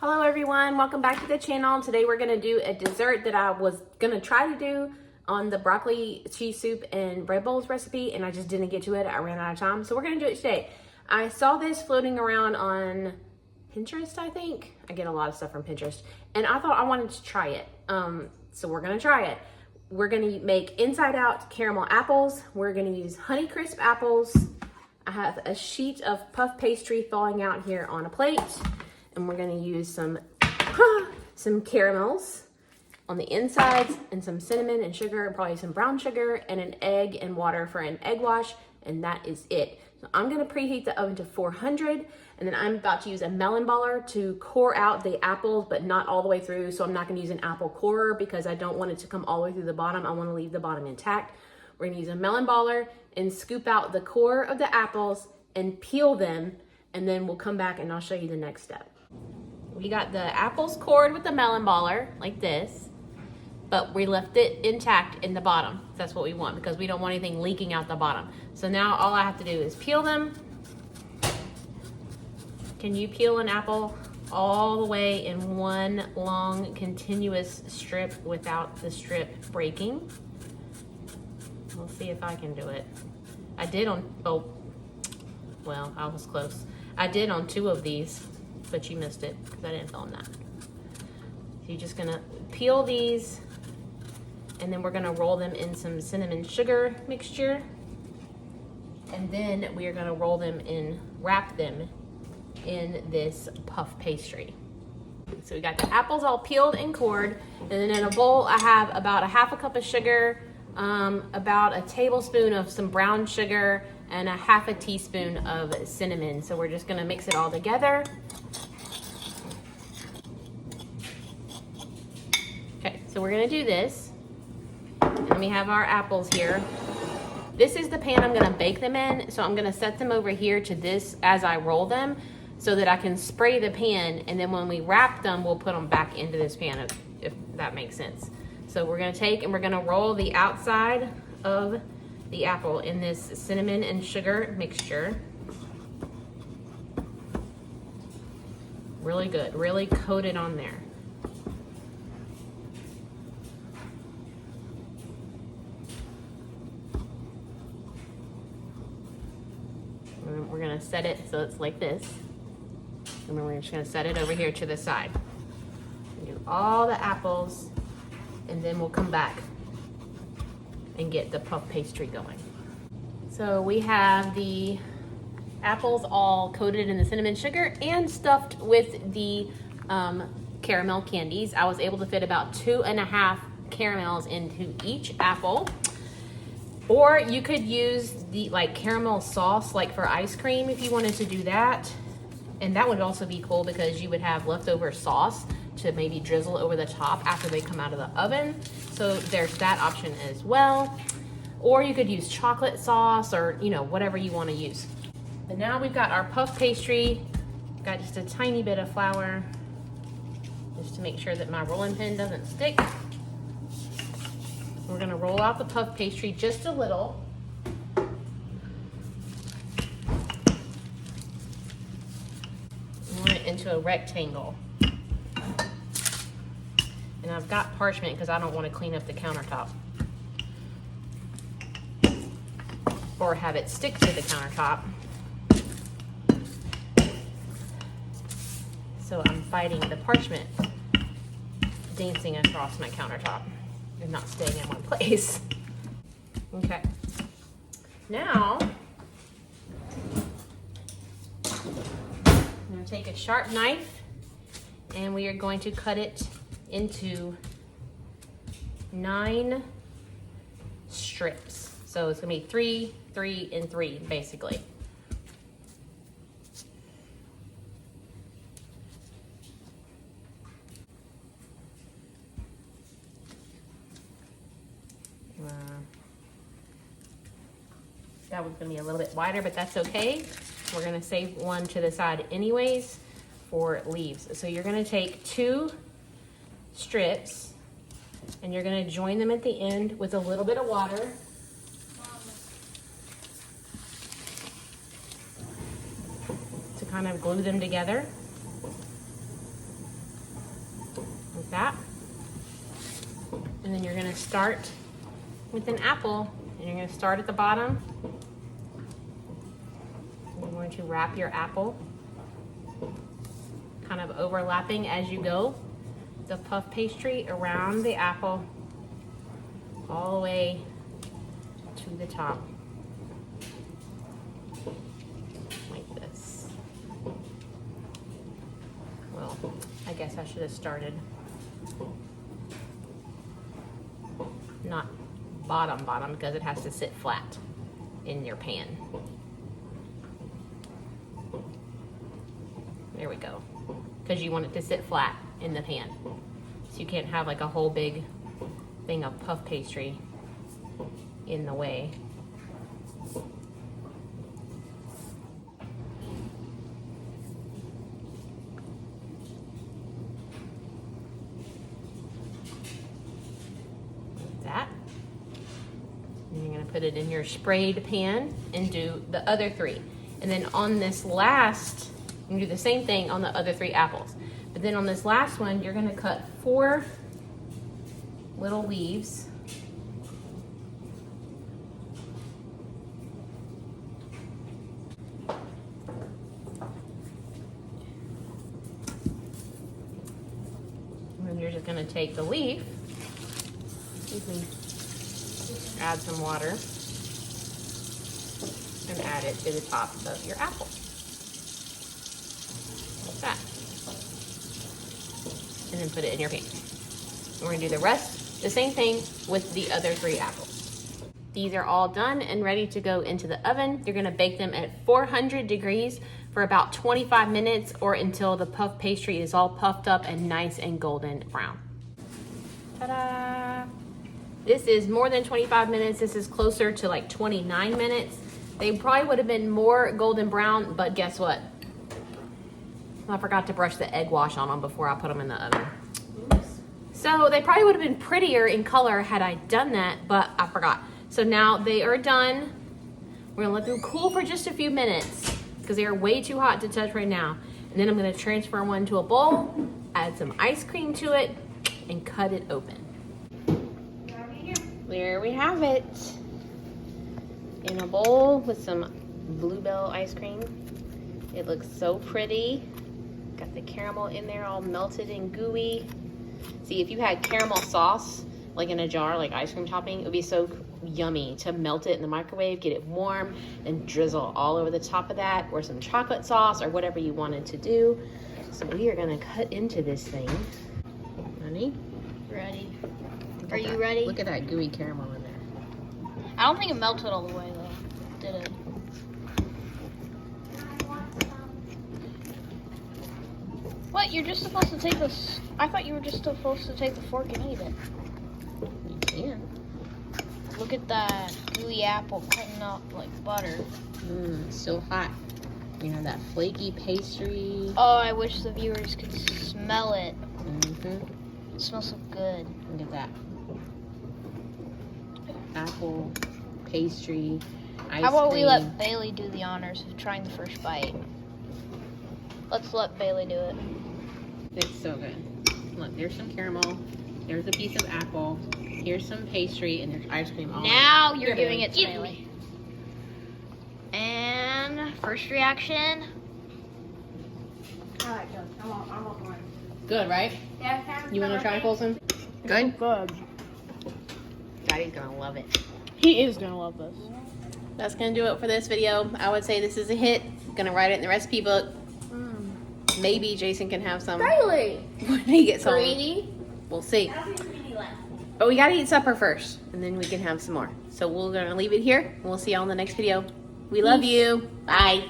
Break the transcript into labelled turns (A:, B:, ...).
A: Hello everyone, welcome back to the channel. Today we're gonna do a dessert that I was gonna try to do on the broccoli cheese soup and bread bowls recipe, and I just didn't get to it. I ran out of time, so we're gonna do it today. I saw this floating around on Pinterest, I think. I get a lot of stuff from Pinterest, and I thought I wanted to try it. So we're gonna try it. We're gonna make inside out caramel apples. We're gonna use Honeycrisp apples. I have a sheet of puff pastry thawing out here on a plate. And we're gonna use some caramels on the insides and some cinnamon and sugar and probably some brown sugar and an egg and water for an egg wash, and that is it. So I'm gonna preheat the oven to 400, and then I'm about to use a melon baller to core out the apples, but not all the way through. So I'm not gonna use an apple corer because I don't want it to come all the way through the bottom. I wanna leave the bottom intact. We're gonna use a melon baller and scoop out the core of the apples and peel them, and then we'll come back and I'll show you the next step. We got the apples cored with the melon baller like this, but we left it intact in the bottom. That's what we want because we don't want anything leaking out the bottom. So now all I have to do is peel them. Can you peel an apple all the way in one long continuous strip without the strip breaking? We'll see if I can do it. I did on, well, I was close. I did on 2 of these, but you missed it because I didn't film that. So you're just gonna peel these, and then we're gonna roll them in some cinnamon sugar mixture, and then we are gonna roll them in, wrap them in this puff pastry. So we got the apples all peeled and cored, and then in a bowl I have about a half a cup of sugar, about a tablespoon of some brown sugar, and a half a teaspoon of cinnamon. So we're just gonna mix it all together. Okay, so we're gonna do this. And we have our apples here. This is the pan I'm gonna bake them in, so I'm gonna set them over here to this as I roll them so that I can spray the pan, and then when we wrap them, we'll put them back into this pan, if that makes sense. So we're gonna take and we're gonna roll the outside of the apple in this cinnamon and sugar mixture. Really good, really coat it on there. And we're gonna set it so it's like this. And then we're just gonna set it over here to the side. Do all the apples, and then we'll come back and get the puff pastry going. So we have the apples all coated in the cinnamon sugar and stuffed with the caramel candies. I was able to fit about 2.5 caramels into each apple. Or you could use the caramel sauce for ice cream if you wanted to do that. And that would also be cool because you would have leftover sauce to maybe drizzle over the top after they come out of the oven. So there's that option as well. Or you could use chocolate sauce or whatever you want to use. But now we've got our puff pastry. Got just a tiny bit of flour just to make sure that my rolling pin doesn't stick. We're gonna roll out the puff pastry just a little. Want it into a rectangle. And I've got parchment because I don't want to clean up the countertop or have it stick to the countertop. So I'm fighting the parchment dancing across my countertop and not staying in one place. Okay. Now, I'm going to take a sharp knife and we are going to cut it into 9 strips. So it's gonna be 3, 3, and 3, basically. That one's gonna be a little bit wider, but that's okay. We're gonna save one to the side anyways for leaves. So you're gonna take 2 strips and you're gonna join them at the end with a little bit of water. To kind of glue them together. like that. And then you're gonna start with an apple, and you're gonna start at the bottom. You're going to wrap your apple, kind of overlapping as you go, the puff pastry around the apple, all the way to the top, like this. Well, I guess I should have started not bottom because it has to sit flat in your pan. There we go. Because you want it to sit flat in the pan. So you can't have like a whole big thing of puff pastry in the way. Like that. And you're gonna put it in your sprayed pan and do the other 3. And then on this last, you can do the same thing on the other 3 apples. But then on this last one, you're gonna cut 4 little leaves. And then you're just gonna take the leaf, add some water, and add it to the top of your apple. Like that. And then put it in your pan. We're gonna do the rest, the same thing with the other 3 apples. These are all done and ready to go into the oven. You're gonna bake them at 400 degrees for about 25 minutes or until the puff pastry is all puffed up and nice and golden brown. Ta-da! This is more than 25 minutes. This is closer to like 29 minutes. They probably would have been more golden brown, but guess what? I forgot to brush the egg wash on them before I put them in the oven. Oops. So they probably would have been prettier in color had I done that, but I forgot. So now they are done. We're gonna let them cool for just a few minutes because they are way too hot to touch right now. And then I'm gonna transfer one to a bowl, add some ice cream to it, and cut it open. There we have it. In a bowl with some Bluebell ice cream. It looks so pretty. Got the caramel in there all melted and gooey. See, if you had caramel sauce, like in a jar, like ice cream topping, it would be so yummy to melt it in the microwave, get it warm, and drizzle all over the top of that, or some chocolate sauce, or whatever you wanted to do. So we are gonna cut into this thing. Honey?
B: Ready. Are you ready?
A: Look at that gooey caramel in there.
B: I don't think it melted all the way though, did it? What? You're just supposed to take this? I thought you were just supposed to take the fork and eat it.
A: You can.
B: Look at that gooey apple cutting up like butter.
A: It's so hot. You know, that flaky pastry.
B: Oh, I wish the viewers could smell it.
A: Mm-hmm.
B: It smells so good.
A: Look at that. Apple, pastry, ice
B: How about
A: cream.
B: we let Bailey do the honors of trying the first bite? Let's let Bailey do it.
A: It's so good. Look, there's some caramel. There's a piece of apple. Here's some pastry, and there's ice cream all
B: Now
A: over.
B: you're giving it to Bailey. And first reaction.
C: I like those. I want one.
A: Good, right?
C: Yeah,
A: You want to try, Colson? Good?
C: Good.
A: Daddy's gonna love it.
C: He is gonna love this.
A: That's gonna do it for this video. I would say this is a hit. Gonna write it in the recipe book. Maybe Jason can have some
C: Bailey!
A: when he gets home.
B: Greedy.
A: We'll see. But we gotta eat supper first, and then we can have some more. So we're gonna leave it here, and we'll see y'all in the next video. We love you. Bye.